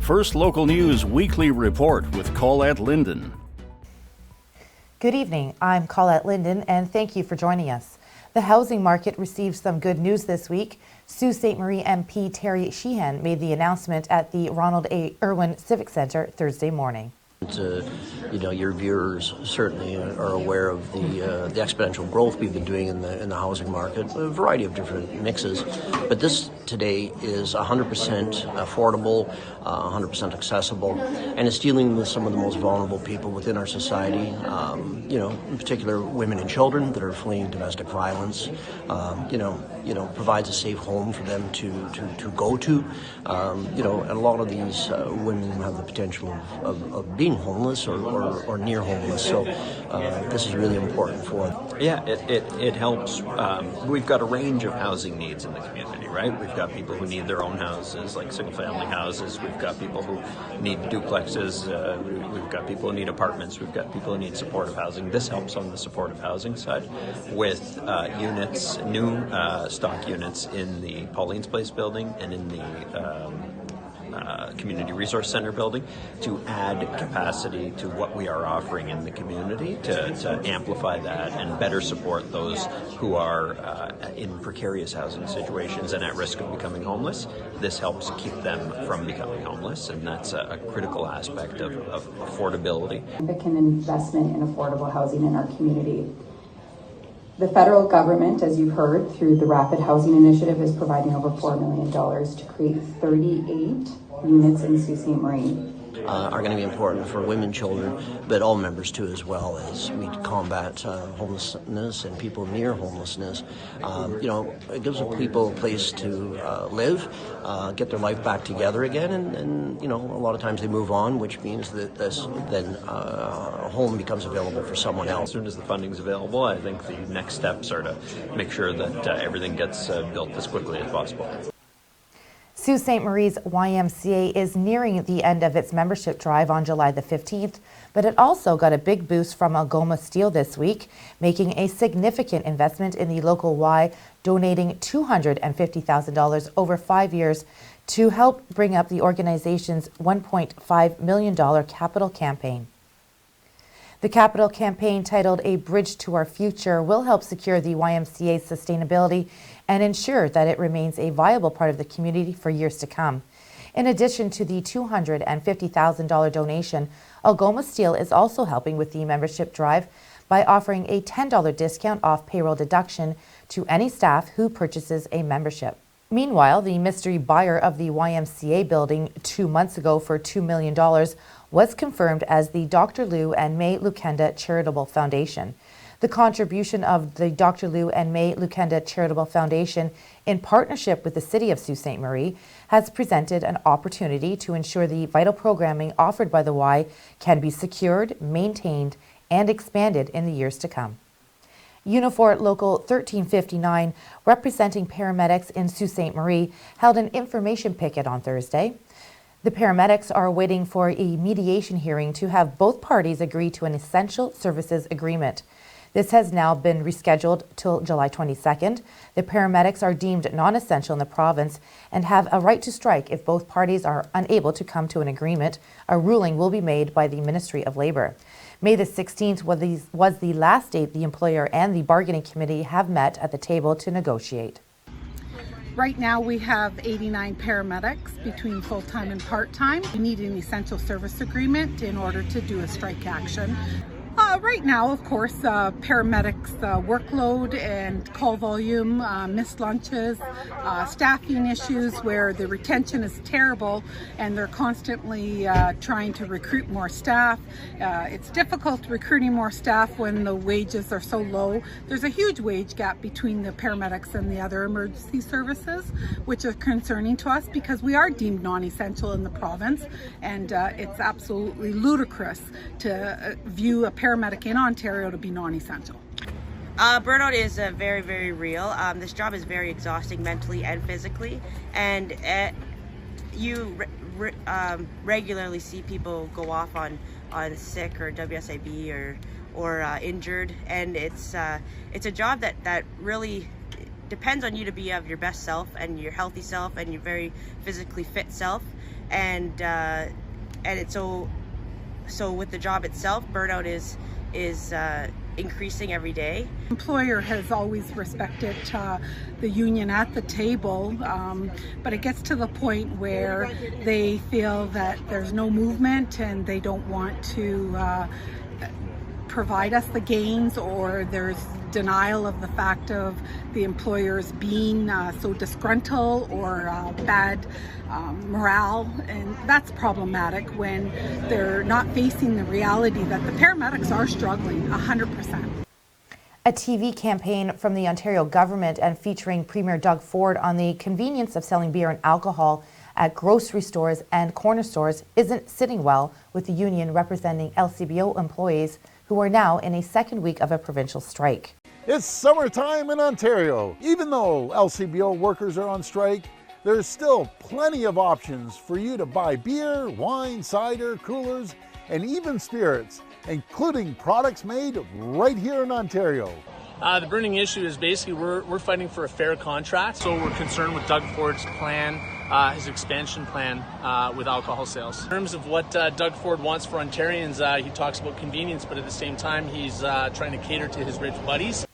First Local News Weekly Report with Colette Linden. Good evening, I'm Colette Linden and thank you for joining us. The housing market received some good news this week. Sault Ste. Marie MP Terry Sheehan made the announcement at the Ronald A. Irwin Civic Centre Thursday morning. Your viewers certainly are aware of the exponential growth we've been doing in the housing market, a variety of different mixes. But this today is 100% affordable, 100% accessible, and it's dealing with some of the most vulnerable people within our society. In particular, women and children that are fleeing domestic violence. Provides a safe home for them to go to. And a lot of these women have the potential of being homeless or near homeless. So this is really important for them. Yeah, it helps. We've got a range of housing needs in the community, right? We've got people who need their own houses, like single-family houses. We've got people who need duplexes. We've got people who need apartments. We've got people who need supportive housing. This helps on the supportive housing side with units, new stock units in the Pauline's Place building and in the Community Resource Center building to add capacity to what we are offering in the community to amplify that and better support those who are in precarious housing situations and at risk of becoming homeless. This helps keep them from becoming homeless, and that's a critical aspect of affordability. Significant investment in affordable housing in our community. The federal government, as you've heard, through the Rapid Housing Initiative, is providing over $4 million to create 38 units in Sault Ste. Marie. Are going to be important for women, children, but all members too, as well as we combat homelessness and people near homelessness. It gives people a place to live, get their life back together again, and a lot of times they move on, which means that then a home becomes available for someone else. As soon as the funding is available, I think the next steps are to make sure that everything gets built as quickly as possible. Sault Ste. Marie's YMCA is nearing the end of its membership drive on July the 15th, but it also got a big boost from Algoma Steel this week, making a significant investment in the local Y, donating $250,000 over 5 years to help bring up the organization's $1.5 million capital campaign. The capital campaign, titled A Bridge to Our Future, will help secure the YMCA's sustainability and ensure that it remains a viable part of the community for years to come. In addition to the $250,000 donation, Algoma Steel is also helping with the membership drive by offering a $10 discount off payroll deduction to any staff who purchases a membership. Meanwhile, the mystery buyer of the YMCA building 2 months ago for $2 million was confirmed as the Dr. Lou and May Lukenda Charitable Foundation. The contribution of the Dr. Lou and May Lukenda Charitable Foundation, in partnership with the City of Sault Ste. Marie, has presented an opportunity to ensure the vital programming offered by the Y can be secured, maintained, and expanded in the years to come. Unifor Local 1359, representing paramedics in Sault Ste. Marie, held an information picket on Thursday. The paramedics are waiting for a mediation hearing to have both parties agree to an essential services agreement. This has now been rescheduled till July 22nd. The paramedics are deemed non-essential in the province and have a right to strike if both parties are unable to come to an agreement. A ruling will be made by the Ministry of Labour. May the 16th was the last date the employer and the bargaining committee have met at the table to negotiate. Right now we have 89 paramedics between full-time and part-time. We need an essential service agreement in order to do a strike action. Right now, of course, paramedics' workload and call volume, missed lunches, staffing issues where the retention is terrible and they're constantly trying to recruit more staff. It's difficult recruiting more staff when the wages are so low. There's a huge wage gap between the paramedics and the other emergency services, which is concerning to us because we are deemed non-essential in the province, and it's absolutely ludicrous to view a paramedic in Ontario to be non-essential. Burnout is very, very real. This job is very exhausting mentally and physically, and you regularly see people go off on sick or WSIB or injured, and it's a job that really depends on you to be of your best self and your healthy self and your very physically fit self. and it's so with the job itself, burnout is increasing every day. Employer has always respected the union at the table, but it gets to the point where they feel that there's no movement and they don't want to provide us the gains, or there's denial of the fact of the employers being so disgruntled or bad morale, and that's problematic when they're not facing the reality that the paramedics are struggling 100%. A TV campaign from the Ontario government and featuring Premier Doug Ford on the convenience of selling beer and alcohol at grocery stores and corner stores isn't sitting well with the union representing LCBO employees who are now in a second week of a provincial strike. It's summertime in Ontario. Even though LCBO workers are on strike, there's still plenty of options for you to buy beer, wine, cider, coolers, and even spirits, including products made right here in Ontario. The burning issue is basically we're fighting for a fair contract, so we're concerned with Doug Ford's plan, his expansion plan with alcohol sales. In terms of what Doug Ford wants for Ontarians, he talks about convenience, but at the same time he's trying to cater to his rich buddies.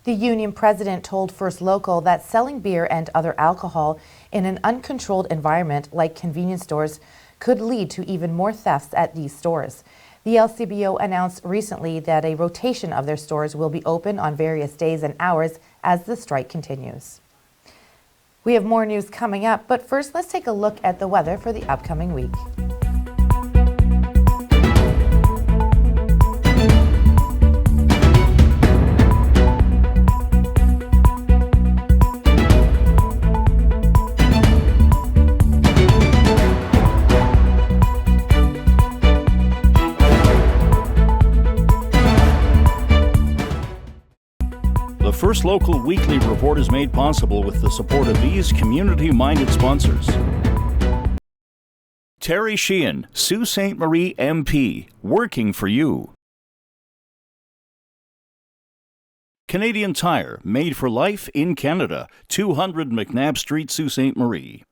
The union president told First Local that selling beer and other alcohol in an uncontrolled environment like convenience stores could lead to even more thefts at these stores. The LCBO announced recently that a rotation of their stores will be open on various days and hours as the strike continues. We have more news coming up, but first let's take a look at the weather for the upcoming week. The First Local Weekly Report is made possible with the support of these community-minded sponsors. Terry Sheehan, Sault Ste. Marie MP, working for you. Canadian Tire, made for life in Canada, 200 McNabb Street, Sault Ste. Marie.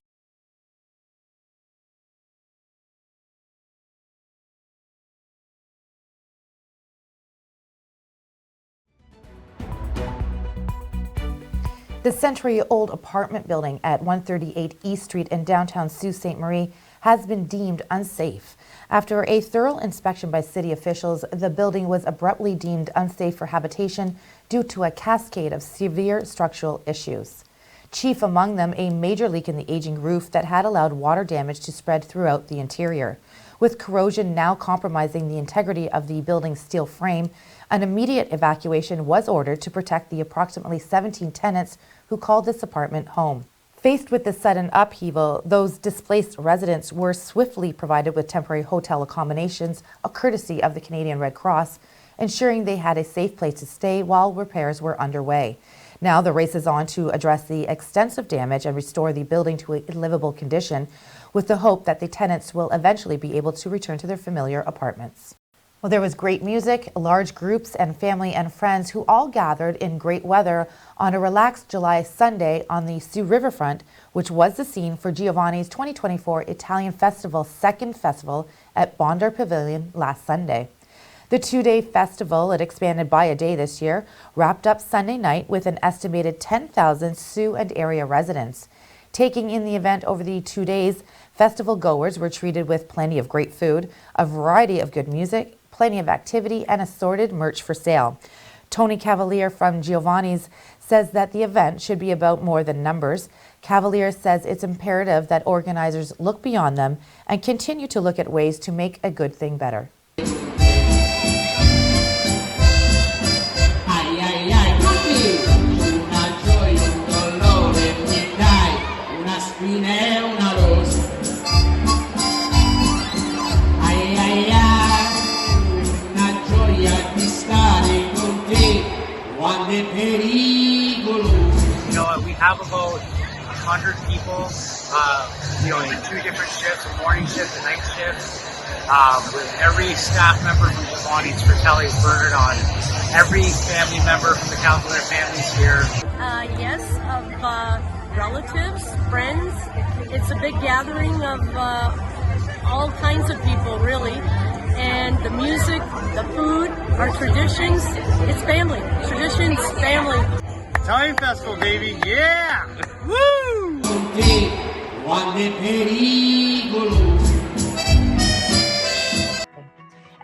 The century-old apartment building at 138 East Street in downtown Sault Ste. Marie has been deemed unsafe. After a thorough inspection by city officials, the building was abruptly deemed unsafe for habitation due to a cascade of severe structural issues. Chief among them, a major leak in the aging roof that had allowed water damage to spread throughout the interior. With corrosion now compromising the integrity of the building's steel frame, an immediate evacuation was ordered to protect the approximately 17 tenants who called this apartment home. Faced with the sudden upheaval, those displaced residents were swiftly provided with temporary hotel accommodations, a courtesy of the Canadian Red Cross, ensuring they had a safe place to stay while repairs were underway. Now the race is on to address the extensive damage and restore the building to a livable condition, with the hope that the tenants will eventually be able to return to their familiar apartments. Well, there was great music, large groups, and family and friends who all gathered in great weather on a relaxed July Sunday on the Sioux Riverfront, which was the scene for Giovanni's 2024 Italian Festival's second festival at Bondar Pavilion last Sunday. The two-day festival, it expanded by a day this year, wrapped up Sunday night with an estimated 10,000 Sioux and area residents. Taking in the event over the 2 days, festival goers were treated with plenty of great food, a variety of good music, plenty of activity, and assorted merch for sale. Tony Cavalier from Giovanni's says that the event should be about more than numbers. Cavalier says it's imperative that organizers look beyond them and continue to look at ways to make a good thing better. We have about 100 people, in 2 different shifts, a morning shift, a night shift, with every staff member from Giovanni's for Telly's Burger on every family member from the council, their families here. Yes, of relatives, friends. It's a big gathering of all kinds of people, really. And the music, the food, our traditions, it's family. Traditions, family. Time Festival, baby, yeah! Woo!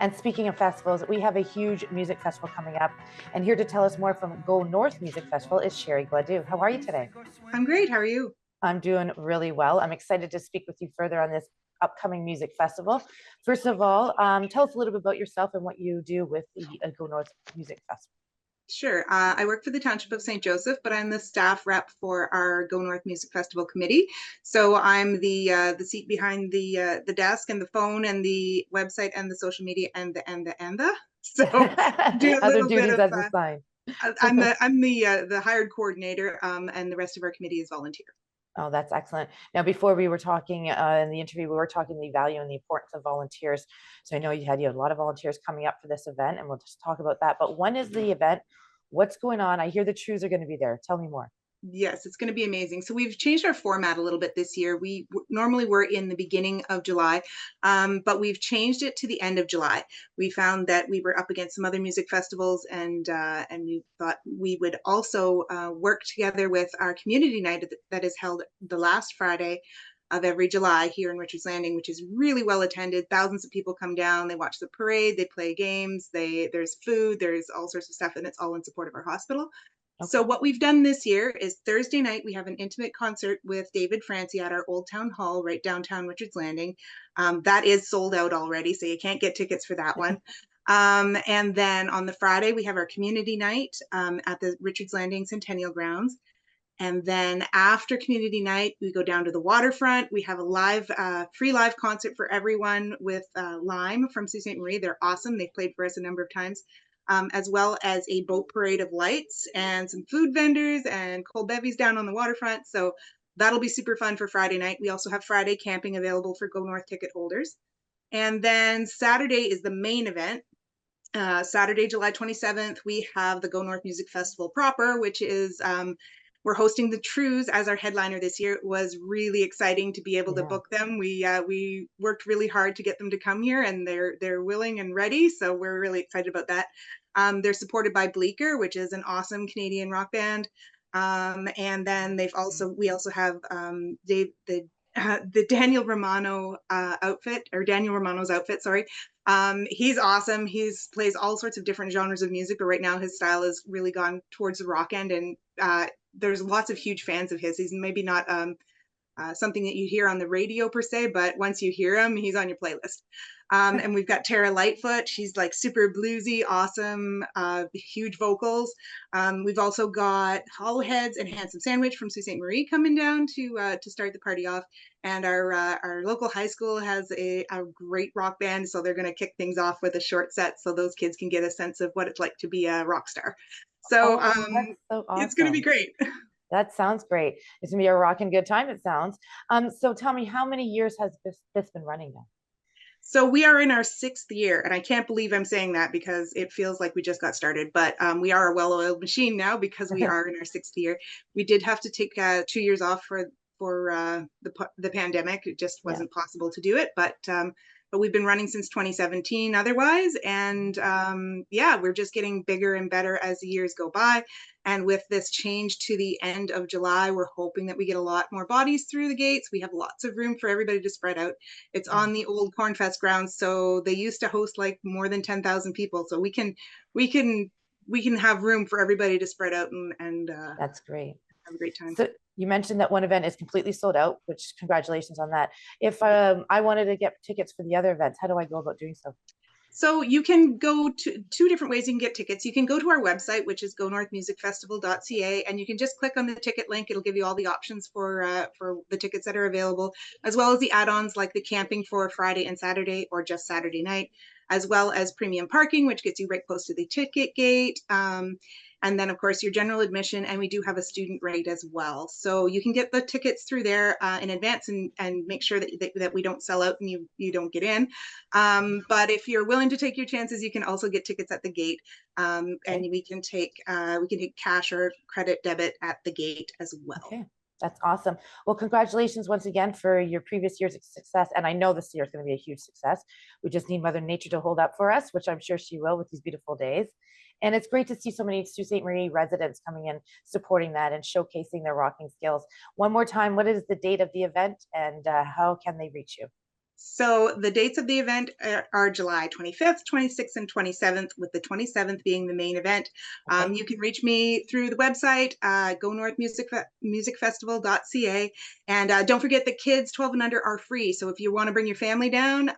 And speaking of festivals, we have a huge music festival coming up. And here to tell us more from Go North Music Festival is Sherry Gladue. How are you today? I'm great. How are you? I'm doing really well. I'm excited to speak with you further on this upcoming music festival. First of all, tell us a little bit about yourself and what you do with the Go North Music Festival. Sure. I work for the Township of St. Joseph, but I'm the staff rep for our Go North Music Festival committee. So I'm the seat behind the desk and the phone and the website and the social media and the. So do a other little duties bit as of. assigned. I'm the hired coordinator, and the rest of our committee is volunteer. Oh, that's excellent. Now, before we were talking in the interview, we were talking the value and the importance of volunteers. So I know you had a lot of volunteers coming up for this event, and we'll just talk about that. But when is the event? What's going on? I hear the Trews are going to be there. Tell me more. Yes, it's going to be amazing. So we've changed our format a little bit this year. We normally were in the beginning of July, but we've changed it to the end of July. We found that we were up against some other music festivals, and we thought we would also work together with our community night that is held the last Friday of every July here in Richards Landing, which is really well attended. Thousands of people come down. They watch the parade. They play games. There's food. There's all sorts of stuff, and it's all in support of our hospital. Okay. So what we've done this year is Thursday night, we have an intimate concert with David Francie at our Old Town Hall, right downtown Richards Landing. That is sold out already, so you can't get tickets for that one. And then on the Friday, we have our community night at the Richards Landing Centennial Grounds. And then after community night, we go down to the waterfront. We have a free live concert for everyone with Lime from Sault Ste. Marie. They're awesome. They've played for us a number of times. As well as a boat parade of lights and some food vendors and cold bevies down on the waterfront. So that'll be super fun for Friday night. We also have Friday camping available for Go North ticket holders. And then Saturday is the main event. Saturday, July 27th, we have the Go North Music Festival proper, which is we're hosting the Trews as our headliner this year. It was really exciting to be able to book them. We worked really hard to get them to come here, and they're willing and ready. So we're really excited about that. They're supported by Bleecker, which is an awesome Canadian rock band. And then we also have the Daniel Romano Daniel Romano's outfit. Sorry. He's awesome. He's plays all sorts of different genres of music, but right now his style has really gone towards the rock end, and there's lots of huge fans of his. He's maybe not something that you hear on the radio per se, but once you hear him, he's on your playlist. And we've got Tara Lightfoot. She's like super bluesy, awesome, huge vocals. We've also got Hollowheads and Handsome Sandwich from Sault Ste. Marie coming down to start the party off. And our local high school has a great rock band, so they're going to kick things off with a short set so those kids can get a sense of what it's like to be a rock star. So, that's so awesome. It's going to be great. That sounds great. It's going to be a rocking good time, it sounds. So tell me, how many years has this been running now? So we are in our 6th year, and I can't believe I'm saying that because it feels like we just got started, but we are a well-oiled machine now because we are in our 6th year. We did have to take 2 years off for the pandemic. It just wasn't possible to do it, but we've been running since 2017 otherwise. And we're just getting bigger and better as the years go by. And with this change to the end of July, we're hoping that we get a lot more bodies through the gates. We have lots of room for everybody to spread out. It's on the old Cornfest grounds. So they used to host like more than 10,000 people. So we can have room for everybody to spread out and that's great. Have a great time. So you mentioned that one event is completely sold out, which congratulations on that. If I wanted to get tickets for the other events, how do I go about doing so? So you can go to 2 different ways you can get tickets. You can go to our website, which is gonorthmusicfestival.ca, and you can just click on the ticket link. It'll give you all the options for the tickets that are available, as well as the add-ons like the camping for Friday and Saturday or just Saturday night, as well as premium parking, which gets you right close to the ticket gate. And then, of course, your general admission, and we do have a student rate as well. So you can get the tickets through there in advance and make sure that we don't sell out and you don't get in. But if you're willing to take your chances, you can also get tickets at the gate, and we can take cash or credit debit at the gate as well. Okay. That's awesome. Well, congratulations once again for your previous year's success. And I know this year is going to be a huge success. We just need Mother Nature to hold up for us, which I'm sure she will with these beautiful days. And it's great to see so many Sault Ste. Marie residents coming in, supporting that and showcasing their rocking skills. One more time, what is the date of the event and how can they reach you? So the dates of the event are July 25th, 26th, and 27th, with the 27th being the main event. Okay. You can reach me through the website, gonorthmusicfestival.ca. And don't forget the kids 12 and under are free. So if you want to bring your family down,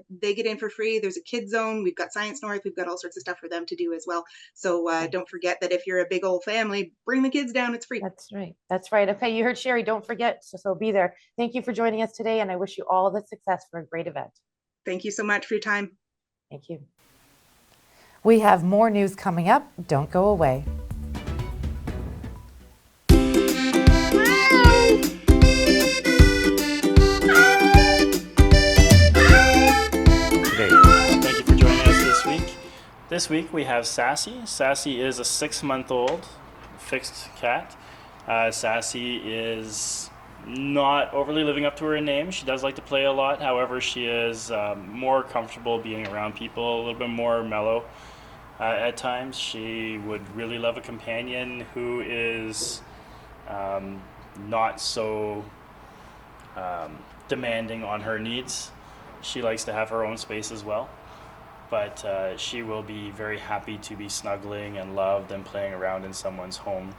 they get in for free. There's a kids zone. We've got Science North. We've got all sorts of stuff for them to do as well. So don't forget that if you're a big old family, bring the kids down. It's free. That's right. That's right. Okay, you heard Sherry. Don't forget. So be there. Thank you for joining us today. And I wish you all the success for a great event. Thank you so much for your time. Thank you. We have more news coming up. Don't go away. Thank you for joining us this week. This week we have Sassy. Sassy is a 6-month-old fixed cat. Sassy is not overly living up to her name. She does like to play a lot. However, she is more comfortable being around people, a little bit more mellow at times. She would really love a companion who is not so demanding on her needs. She likes to have her own space as well, but she will be very happy to be snuggling and loved and playing around in someone's home.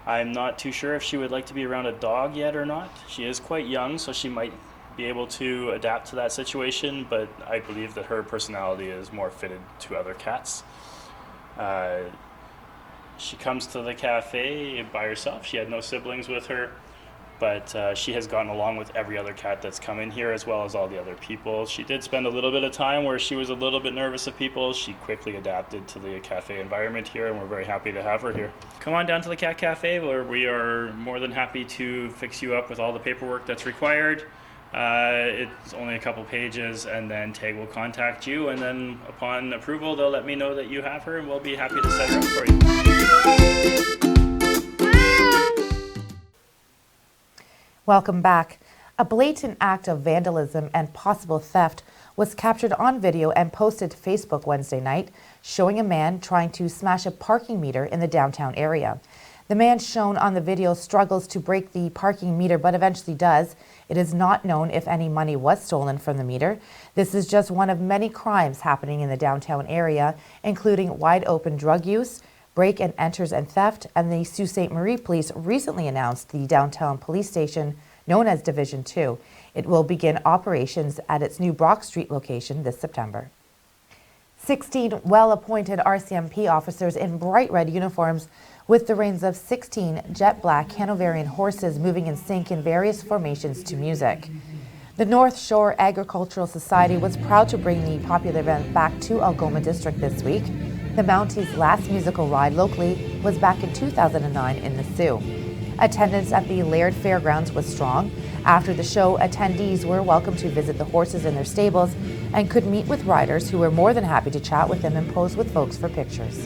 I'm not too sure if she would like to be around a dog yet or not. She is quite young, so she might be able to adapt to that situation, but I believe that her personality is more fitted to other cats. She comes to the cafe by herself. She had no siblings with her, but she has gotten along with every other cat that's come in here, as well as all the other people. She did spend a little bit of time where she was a little bit nervous of people. She quickly adapted to the cafe environment here, and we're very happy to have her here. Come on down to the Cat Cafe, where we are more than happy to fix you up with all the paperwork that's required. It's only a couple pages, and then Tag will contact you, and then upon approval, they'll let me know that you have her, and we'll be happy to set her up for you. Welcome back. A blatant act of vandalism and possible theft was captured on video and posted to Facebook Wednesday night, showing a man trying to smash a parking meter in the downtown area. The man shown on the video struggles to break the parking meter, but eventually does. It is not known if any money was stolen from the meter. This is just one of many crimes happening in the downtown area, including wide open drug use, break and enters and theft, and the Sault Ste. Marie Police recently announced the downtown police station known as Division 2. It will begin operations at its new Brock Street location this September. 16 well-appointed RCMP officers in bright red uniforms with the reins of 16 jet black Hanoverian horses moving in sync in various formations to music. The North Shore Agricultural Society was proud to bring the popular event back to Algoma District this week. The Mounties' last musical ride locally was back in 2009 in the Sioux. Attendance at the Laird Fairgrounds was strong. After the show, attendees were welcome to visit the horses in their stables and could meet with riders who were more than happy to chat with them and pose with folks for pictures.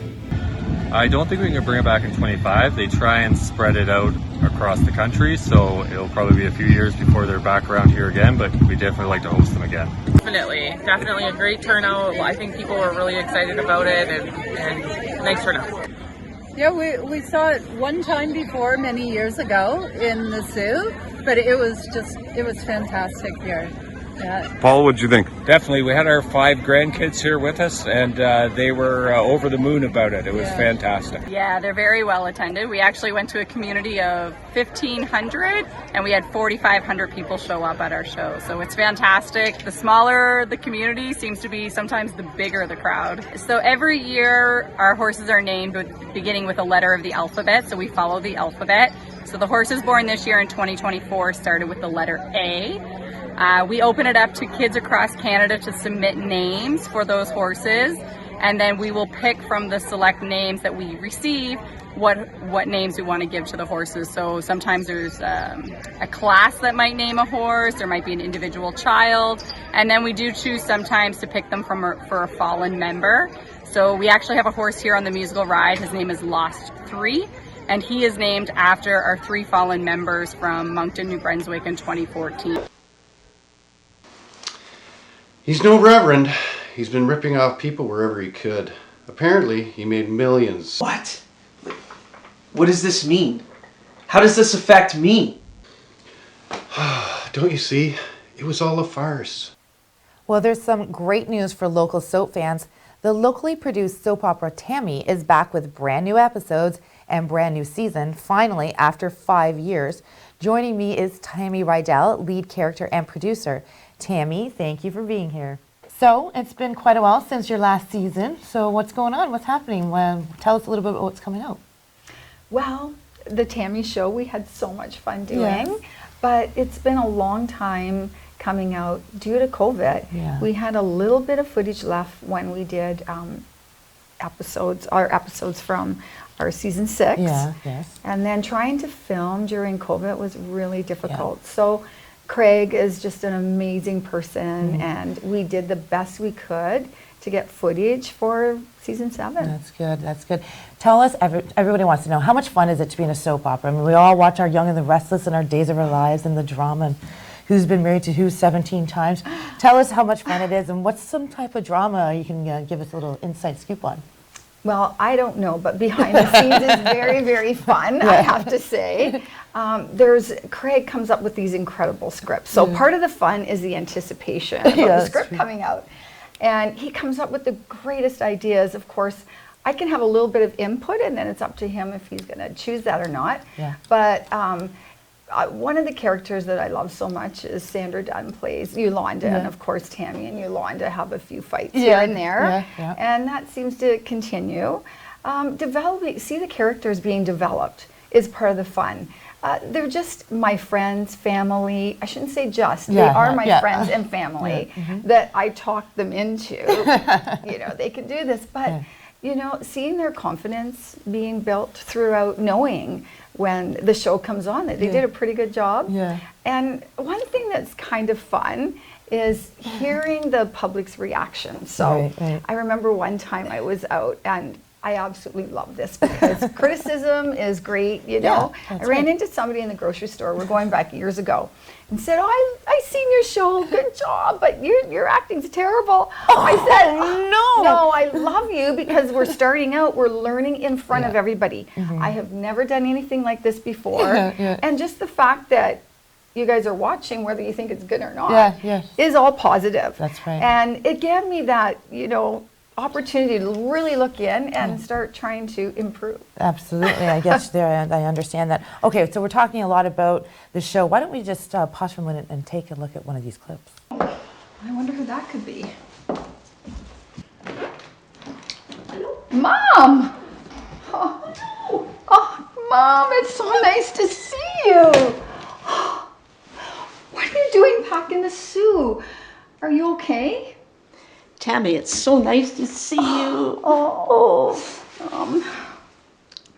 I don't think we can bring it back in 25. They try and spread it out across the country, so it'll probably be a few years before they're back around here again, but we definitely like to host them again. Definitely a great turnout. I think people were really excited about it, and nice turnout. Yeah, we saw it one time before many years ago in the Sioux, but it was fantastic here. Yeah. Paul, what'd you think? Definitely. We had our 5 grandkids here with us, and they were over the moon about it. It was fantastic. Yeah, they're very well attended. We actually went to a community of 1,500, and we had 4,500 people show up at our show. So it's fantastic. The smaller the community seems to be, sometimes the bigger the crowd. So every year, our horses are named beginning with a letter of the alphabet, so we follow the alphabet. So the horses born this year in 2024 started with the letter A. We open it up to kids across Canada to submit names for those horses, and then we will pick from the select names that we receive what names we want to give to the horses. So sometimes there's a class that might name a horse, there might be an individual child, and then we do choose sometimes to pick them for a fallen member. So we actually have a horse here on the musical ride. His name is Lost 3, and he is named after our 3 fallen members from Moncton, New Brunswick in 2014. He's no reverend. He's been ripping off people wherever he could. Apparently, he made millions. What? What does this mean? How does this affect me? Don't you see? It was all a farce. Well, there's some great news for local soap fans. The locally produced soap opera Tammy is back with brand new episodes and brand new season, finally, after 5 years. Joining me is Tammy Rydell, lead character and producer. Tammy, thank you for being here. So, it's been quite a while since your last season. So, what's going on? What's happening? Tell us a little bit about what's coming out. Well, the Tammy show, we had so much fun doing, Yes. but it's been a long time coming out due to COVID. Yeah. We had a little bit of footage left when we did episodes from our season 6. Yeah, yes. And then trying to film during COVID was really difficult. So Craig is just an amazing person, and we did the best we could to get footage for season 7. That's good, that's good. Tell us, everybody wants to know, how much fun is it to be in a soap opera? I mean, we all watch our Young and the Restless and our Days of Our Lives and the drama, and Who's Been Married to Who 17 times. Tell us how much fun it is, and what's some type of drama you can give us a little inside scoop on? Well, I don't know, but behind the scenes is very, very fun, I have to say. Craig comes up with these incredible scripts. So part of the fun is the anticipation of the script coming out. And he comes up with the greatest ideas. Of course, I can have a little bit of input, and then it's up to him if he's going to choose that or not. Yeah. But one of the characters that I love so much is Sandra Dunn plays Yolanda, and of course Tammy and Yolanda have a few fights here and there, and that seems to continue. See the characters being developed is part of the fun. They're just my friends, family. I shouldn't say just. They are my friends and family that I talked them into. They can do this, but seeing their confidence being built throughout, knowing when the show comes on that they did a pretty good job. And one thing that's kind of fun is hearing the public's reaction. So I remember one time I was out, and I absolutely love this because criticism is great, I ran into somebody in the grocery store, we're going back years ago, and said, "Oh, I seen your show, good job, but your acting's terrible." I said, no, I love you because we're starting out, we're learning in front of everybody. I have never done anything like this before, and just the fact that you guys are watching, whether you think it's good or not, is all positive. That's right. And it gave me that, opportunity to really look in and start trying to improve. Absolutely, I guess there, I understand that. Okay, so we're talking a lot about the show. Why don't we just pause for a minute and take a look at one of these clips? I wonder who that could be. Mom! Oh, Mom, it's so nice to see you. What are you doing packing the Sioux? Are you okay? Tammy, it's so nice to see you.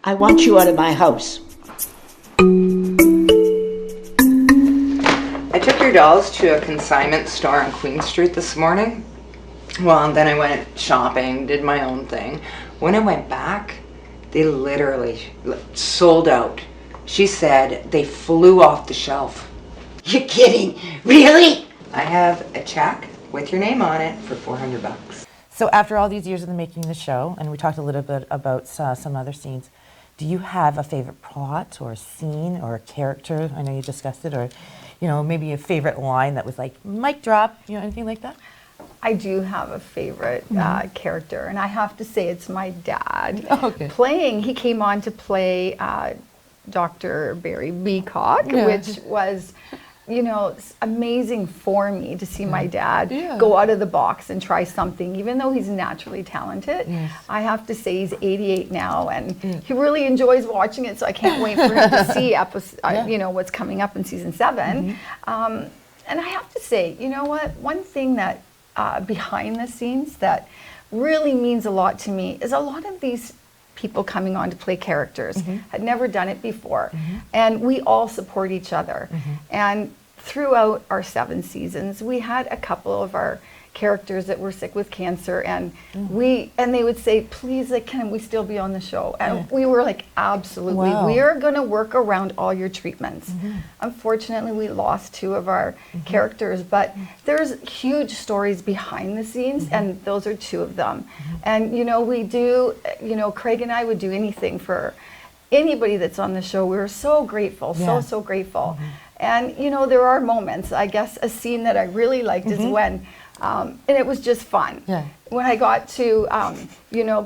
I want you out of my house. I took your dolls to a consignment store on Queen Street this morning. Well, and then I went shopping, did my own thing. When I went back, they literally sold out. She said they flew off the shelf. You're kidding? Really? I have a check with your name on it for $400. So after all these years of making the show, and we talked a little bit about some other scenes, do you have a favorite plot or scene or a character? I know you discussed it, or maybe a favorite line that was like mic drop, anything like that? I do have a favorite character, and I have to say it's my dad. He came on to play Dr. Barry Beacock, which was amazing for me to see my dad go out of the box and try something, even though he's naturally talented. I have to say he's 88 now, and he really enjoys watching it, so I can't wait for him to see what's coming up in season 7. And I have to say, one thing that behind the scenes that really means a lot to me is a lot of these people coming on to play characters. Had never done it before. And we all support each other. And throughout our 7 seasons, we had a couple of our characters that were sick with cancer, and they would say, please, like, can we still be on the show? And we were like, absolutely. Wow. We are going to work around all your treatments. Unfortunately, we lost 2 of our characters, but there's huge stories behind the scenes, and those are 2 of them. And we do, Craig and I would do anything for anybody that's on the show. We were so grateful, so grateful. And there are moments, I guess a scene that I really liked is when and it was just fun. When I got to,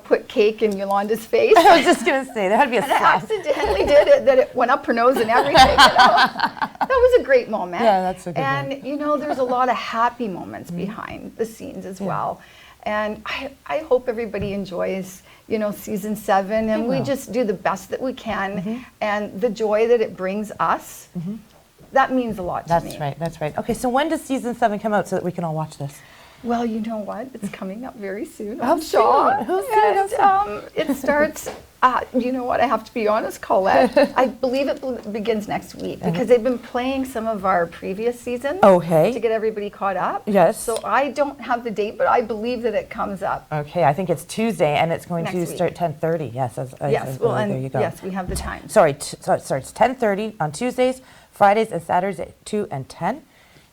put cake in Yolanda's face. I was just going to say, there had to be a slap. I accidentally did it, that it went up her nose and everything. That was a great moment. Yeah, that's a good one. There's a lot of happy moments behind the scenes as well. And I hope everybody enjoys, season 7, and we just do the best that we can. And the joy that it brings us, that means a lot to me. That's right. Okay, so when does season 7 come out so that we can all watch this? Well, you know what? It's coming up very soon. How I'm sure. soon? Who's soon? It starts, you know what? I have to be honest, Colette. I believe it begins next week because they've been playing some of our previous seasons to get everybody caught up. Yes. So I don't have the date, but I believe that it comes up. Okay, I think it's Tuesday, and it's going to Next week. start 10:30. Yes. There you go. Yes, we have the time. Sorry, so it starts 10:30 on Tuesdays, Fridays, and Saturdays at 2 and 10.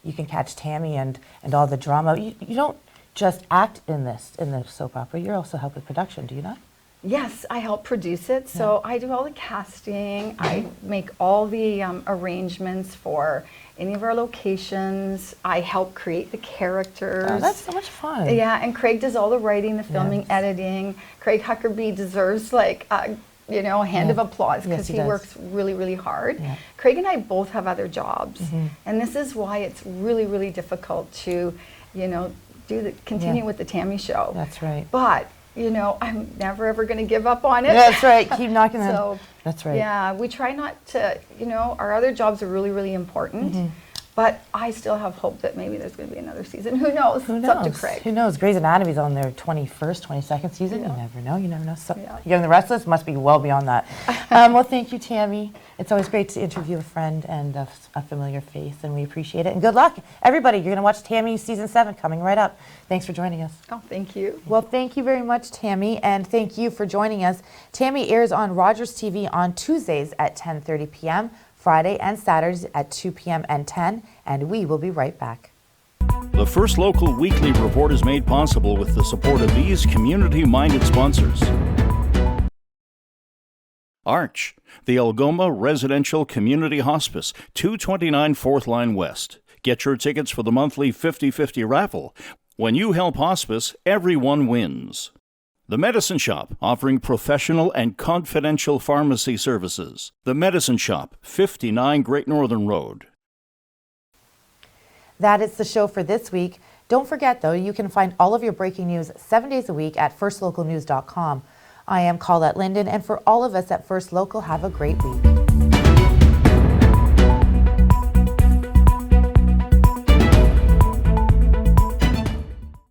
You can catch Tammy and all the drama. You don't just act in the soap opera. You also help with production, do you not? Yes, I help produce it. So I do all the casting. I make all the arrangements for any of our locations. I help create the characters. Oh, that's so much fun. Yeah, and Craig does all the writing, the filming, editing. Craig Huckerby deserves a hand of applause because he works really, really hard. Craig and I both have other jobs, and this is why it's really, really difficult to, continue with the Tammy show. That's right. But I'm never ever going to give up on it. That's right. Keep knocking them. So that's right. Yeah, we try not to. Our other jobs are really, really important. But I still have hope that maybe there's going to be another season. Who knows? It's up to Craig. Who knows? Grey's Anatomy's on their 21st, 22nd season. You never know. You never know. So, Young the Restless must be well beyond that. Well, thank you, Tammy. It's always great to interview a friend and a familiar face, and we appreciate it. And good luck, everybody. You're going to watch Tammy season 7 coming right up. Thanks for joining us. Oh, thank you. Well, thank you very much, Tammy, and thank you for joining us. Tammy airs on Rogers TV on Tuesdays at 10:30 p.m., Friday and Saturdays at 2 p.m. and 10, and we will be right back. The First Local Weekly Report is made possible with the support of these community-minded sponsors. Arch, the Algoma Residential Community Hospice, 229 4th Line West. Get your tickets for the monthly 50-50 raffle. When you help hospice, everyone wins. The Medicine Shop, offering professional and confidential pharmacy services. The Medicine Shop, 59 Great Northern Road. That is the show for this week. Don't forget, though, you can find all of your breaking news 7 days a week at firstlocalnews.com. I am Colette Linden, and for all of us at First Local, have a great week.